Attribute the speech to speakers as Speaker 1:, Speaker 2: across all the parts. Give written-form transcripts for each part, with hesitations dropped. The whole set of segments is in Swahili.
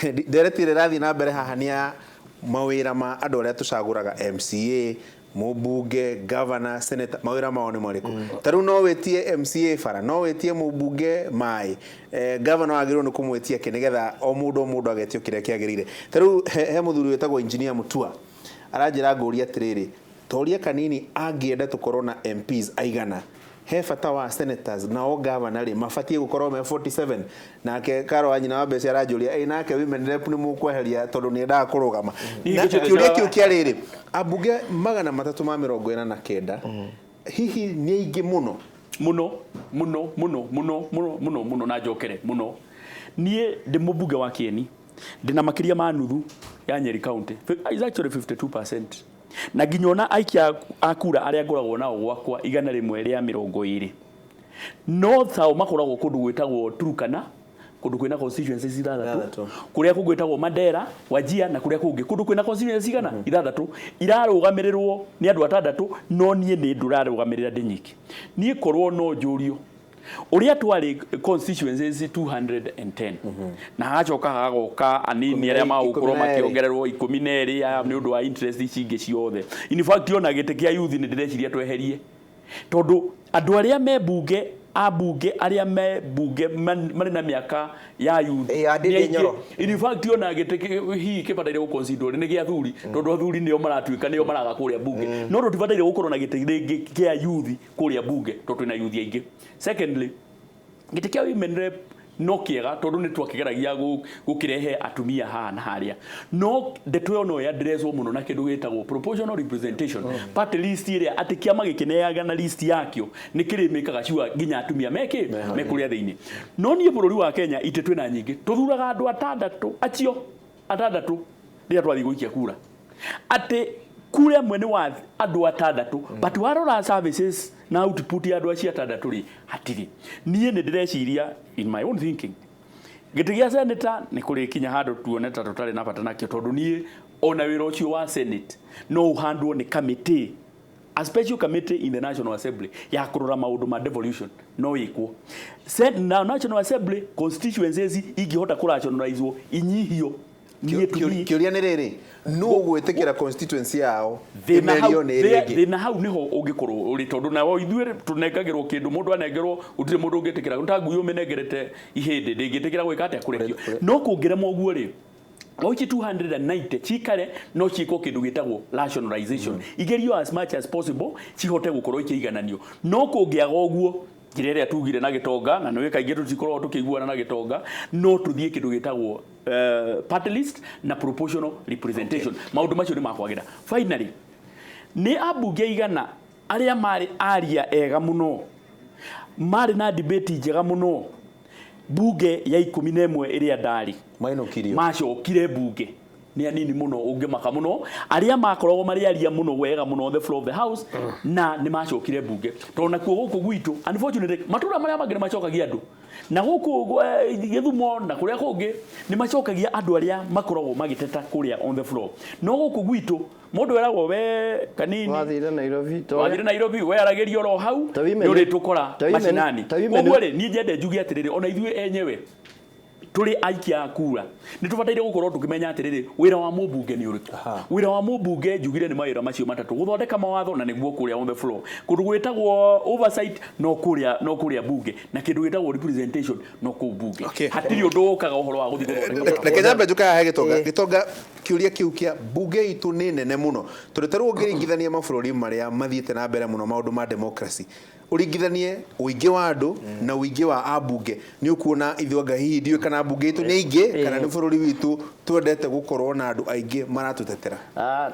Speaker 1: Nderetire rathi na mbere haha ni ya mawira ma andu aria tucaguraga MCA, mubunge, governor, senator, mawira mao ni mariku. Taru no wetie MCA bara, no wetie mubunge mai, governor agirwo ni kumwetia kinigetha o mundu agetio kiria kiagirire. Taru he muthuri wetagwo engineer Mutua aranjira nguria atiriri, toria kanini angienda tukorwo na MPs aigana, he bata wa senators na o governor ri mabatie gukorwo me 47, nake Karo anyina wa Mbeca aranjuria nake women rep ni mukweheria tondu ni endaga kurugama. Kiuria kiu kiariri abunge 349 hihi ni aingi muno
Speaker 2: na njokere muno. Nie ndi mubunge wa Kieni, ndina makiria ma nuthu ya Nyeri County, is actually 52%. Na ginyona aikia akura aria ngoragwo nao gwakwa 120. No thao makoragwo kundu gwitagwo Turkana, kundu kwina constituencies 6 kuria kugwitagwo Mandera, Wajia na kuria kungi kundu kwina constituencies igana 6 irarugamirerwo ni andu 6, no nie ni ndurarugamirira ndinyiki. Nie korwo no njurio uria twari constituencies 210 na agacoka agoka anini aria magukorwo makiongererwo 12 ya ni undu wa interest icinge ciothe. In fact ona gite kia youth ni ndireciria tweherie tondu andu aria me bunge abunge aria me bunge mari na miaka ya youth in fact ona gite hi kibataire go consider ni gia thuri tondu athuri nio maratuika nio maraga kuria bunge no tutibatire gukorwo na gite ringi kia youth kuria bunge tondu na youth aingi. Secondly, gite kia women rep no kiega tondu ni twakigeragia gukirehe atumia ha na haria no ndeto no ya addresswo muno na kindu gitagwo proportional representation. Party list iria ati kiama gikineaga na list yakio ni kirimikaga ciwa ginya atumia mekuria thiini. No nie bururi wa Kenya ite twina nyingi tuthuraga andu 6 acio 6 ria twathi guikia kura ati kuria mwene wa andu 6 but warora services na output ya andu acio 6 ri hatiri. Nie ni ndireciria in my own thinking gitigia senator ni kuri kinya handu tuone ta tutari na bata nakio tondu nie ona wira ucio wa senate no uhandwo ni committee, a special committee in the National Assembly ya kurora maundu ma devolution no ikwo na National Assembly constituencies ingihota kurationalizwo inyihio.
Speaker 1: Kiuria ni riri no gwetekera constituency yao milioni ringi
Speaker 2: na hau niho ungikorwo uri tondu na ithuire tunengagirwo kindu mundu anengerwo utire mundu ungitikira ntaguyo menengerete ihindi ndingitikira gwika atia kurekio no kungiremo guo ri oichi 290 chikare no chiko kindu gitagwo rationalization igerio as much as possible chihote gukorwo ikiigananio no kungiaga guo kireria tugire na gitonga na nwe kaingĩ tutikorwo tukiguana na gitonga no tuthie kindu gitagwo party list na proportional representation. Maundu macio ni makwagira. Finally ni abunge igana aria mari aria ega muno mari na debate njega muno bunge ya 11 iria ndari macokire bunge ni anini muno ungimaka muno aria makoragwo mari aria muno wega muno on the floor of the house na ni macokire bunge tona kuo guku gwitu unfortunately matura maria magire macokagia andu na guku Githumo na kuria kungi ni macokagia andu aria makoragwo magiteta kuria on the floor no guku gwitu mundu weragwo we kanini
Speaker 3: wathire
Speaker 2: Nairobi we aragerio ro hau ni uri tukora mashinani uguo ri ni njende njugi atiriri ona ithuĩ enyewe tuli aikia kura ni tubataire gukorwo tukimenya atiriri wira wa mubunge ni uriku. Wira wa mubunge njugire ni mawira macio matatu guthondeka mawatho na niguo kuria on the floor kundu gwitagwo oversight no kuria bunge na kindu gwitagwo representation no ku bunge hatiri undu ukaga uhoro wa guthii
Speaker 1: reke nyambe njuka he gitonga kiuria kiu kia bunge itu ni nene muno turitaru ngiringithania mabũrũri maria mathiite na mbere muno maundu ma democracy uringithanie uingi wa andu na uingi wa abunge ni ukuona ithuanga hihi ndiwe kana bunge itu ni ingi kana ni bũrũri witu twendete gukorwo na andu aingi maratutetera.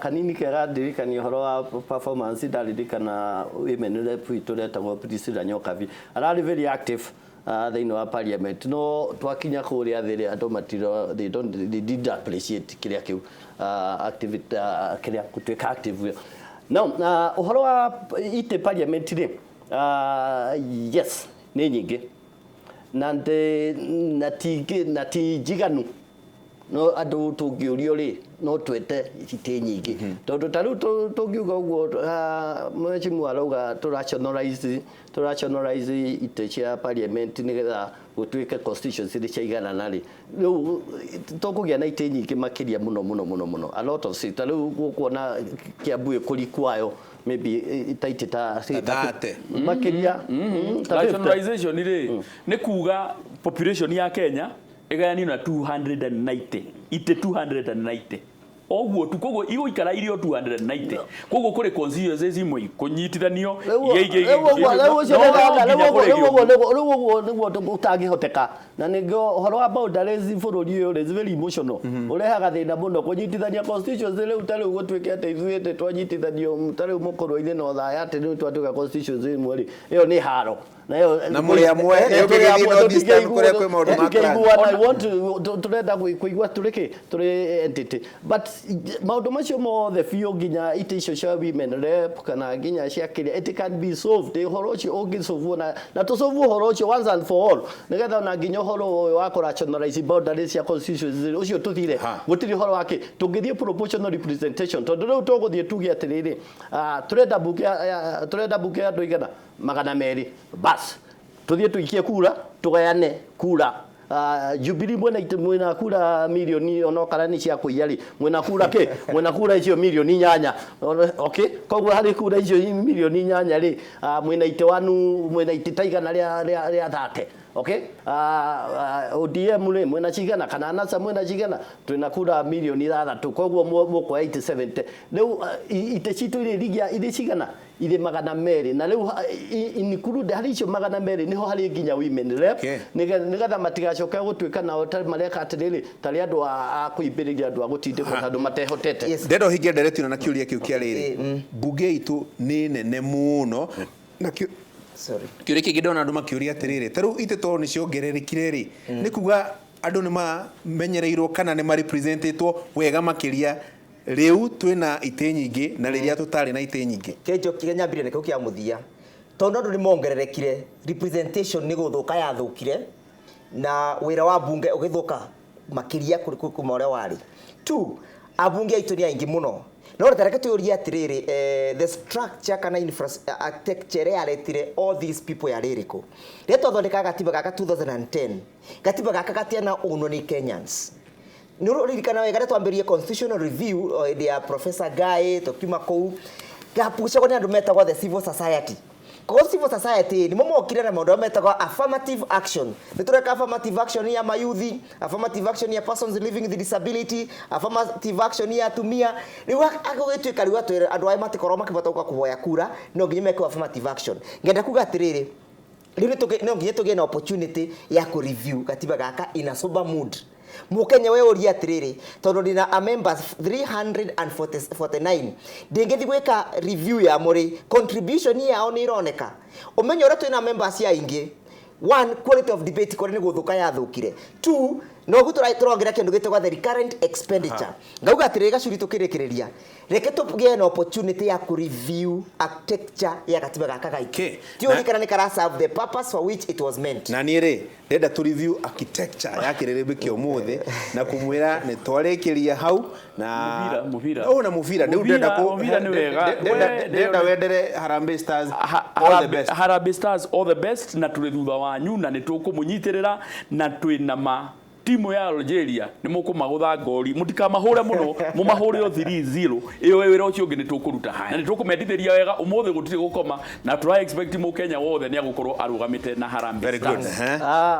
Speaker 3: Kanini kega ndirikani horo wa performance ndaririkana women rep witu retagwo Priscilla Nyokabi arari very active thĩinĩ wa parliament no twakinya kuria thiri andu matiro they did appreciate kiria kiu activity kiria gutwika active no uhoro wa ite parliament ri yes ni nyingi na ti njiganu no andu tungiurio ri no twete ite nyingi tondu taru tungiuga uguo mheshimiwa arauga turationalize ite cia parliament nigetha gutwike constituency ri ciaigana nari riu tukugia na ite nyingi makiria muno a lot of seats riu gukuona Kiambu ikuri kwayo maybe itaitita makiria
Speaker 2: nationalization ni kuga population ya Kenya igayani na 290 ite 290 oguo tu koguo igo ikara irio 290 koguo kuri constituencies imwe kunyitithanio
Speaker 3: niguo utangihoteka na nigio horo wa boundaries bururi uyu is very emotional urehaga thina muno kunyitithania constituencies riu tari ugutwike ate ithuite twanyitithanio tari mukorwo-ini na thaya ati riu twatuika constituencies imwe ri iyo ni haro
Speaker 1: na muri amwe kuria kwe maundu
Speaker 3: makra I want to turenda kuigua turiki turi entity but maundu macio mothe biu nginya ite icio cia women rep kana nginya cia kiria it can be solved horo ucio ungisolve na to solve horo ucio once and for all nigetha na nginya horo wa rationalize boundaries cia constituencies ucio tuthire gutiri horo wake tungithie proportional representation tondu riu tuguthie tuge atiriri turenda buke andu igana magana meri bas tuthie tuikie kura tugayane kura Jubilee mwena kura milioni onokara ni cia kuiyari mwena kura icio milioni 8 okay koguo hari kura icio milioni 8 ri mwena ite wanu mwena ite taigana ria 30 okay ODM ri mwena cigana kana NASA mwena cigana twina kura milioni 3 koguo moko 87 riu ite citu ri ligia ire cigana ire magana meri na riu include hari icio magana meri niho hari nginya women rep nigetha matigacoke gutwika na otari mareka atiriri tari andu a kuimbiriria andu a gutindikwo andu matehotete
Speaker 1: ndendo hinge nderetino na kiuria kiu kia riri bunge itu ni nene muno na kiuria kingi ndona andu makiuria atiriri taru ite to ni ciongererikire ri ni kuga andu ni mamenyereirwo kana ni representitwo wega makiria riu twina ite nyingi na riria tutari na ite nyingi
Speaker 4: kenjo kinyambire nikio kia muthia tondu andu ni mongererekire representation ni guthuka yathukire na wira wa bunge ugithuka makiria kuma uria wari 2 abunge aitu ni aingi muno no retareke tuuria atiriri the structure kana architecture yaretire all these people yaririko reto thondeka gatiba gaka 2010 gatiba gaka gatiana uno ni Kenyans nuru ririkana wega twambirie constitutional review ya Professor Gae tokima kou gapucha kwa andu metagwa the civil society kwa civil society ni momokire na maundu metagwa affirmative action nitureka affirmative action ya mayuthi affirmative action ya persons living with disability affirmative action ya atumia riwa agogitwika riwa twere andu ai matikoro makibatoka kuboya kura no nginya meke affirmative action ngenda kuga atiriri riu no nginya tugie na opportunity ya ku review katiba gaka in a sober mood Mukenya we uria atiriri tondu ndina a members 349 ndingithi gwika review ya muri contribution yao ni ironeka umenye ora twina members ya ingi 1 quality of debate kore ni guthuka yathukire 2 no gutura turongira kindu gitwa the recurrent expenditure ngauga atiriri gacuri tukirikireria reke tugie na opportunity ya ku review architecture ya katiba gaka gaiki tiuri kana ni kara serve the purpose for which it was meant
Speaker 1: na niere ndenda tu review architecture ya kiriribe kio muthe na kumwira ni twarikiria hau na muvira ndu ndenda ku
Speaker 2: muvira ni wega
Speaker 1: ndenda wendere Harambee Stars all the best
Speaker 2: Harambee Stars all the best na tuli thutha wanyu na nitukumunyitirira na twina timu ya Algeria ni mukumagutha ngori mutikamahure muno mumahure o 3-0 iyo wira ucio ngi nitukuruta na nitukumendithĩria wega umuthi gutiri gukoma na try expect mu Kenya wothe ni agukorwo arugamite na Harambee Stars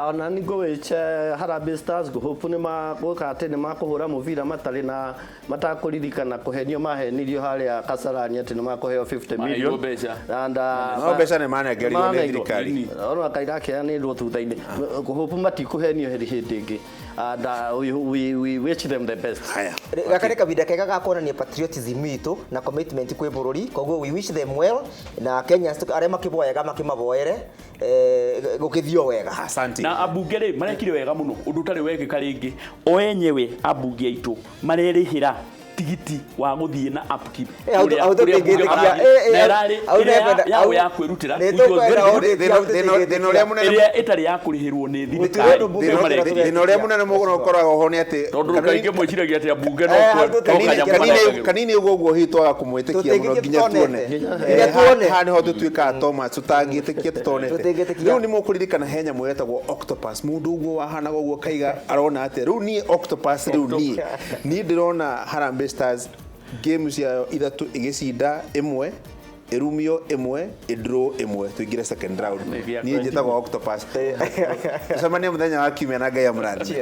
Speaker 3: ona ni ngwiche Harambee Stars hope ni maguka ati ni makuhura muvira matari na matakuririkana kuhenio mahenirio haria Kasarani ati ni makuheo 50 million and
Speaker 1: no pesa ni maana gerio ni thirikari
Speaker 3: ona kairake ni thutha-ini hope matikuhenio hindi ingi and we wish them the best.
Speaker 4: Gakare kabida kega gakonania patriotism itu na commitment kwi bururi koguo we wish them well na Kenya aria makiboyaga makimaboere gukithio wega.
Speaker 1: Asante.
Speaker 2: Na abunge ri marekire wega muno undu tari wekika ringi o enyewe abunge itu marerihira tigiti wa guthie na upkeep yao ya kwirutira
Speaker 1: thina uria munene
Speaker 2: iria itari ya kurihirwo ni thirikari
Speaker 1: thina uria munene muno ukoragwo ho ni ati
Speaker 2: tondu kaingi mwiciragia ati bunge no
Speaker 1: kanini uguo hitwaga kumwitikia muno nginya tuone hani ho tutuika Thomas tutangitikia tutone riu ni mukuririkana henya mwetagwo octopus mundu uguo wahana uguo kaiga arona ati riu ni octopus riu ni ndirona Harambee Stars games ya ithatu igicinda imwe irumio imwe draw imwe tuingire second round ni njitagwo octopus samania muthenya wa kiumia na ngai amuradi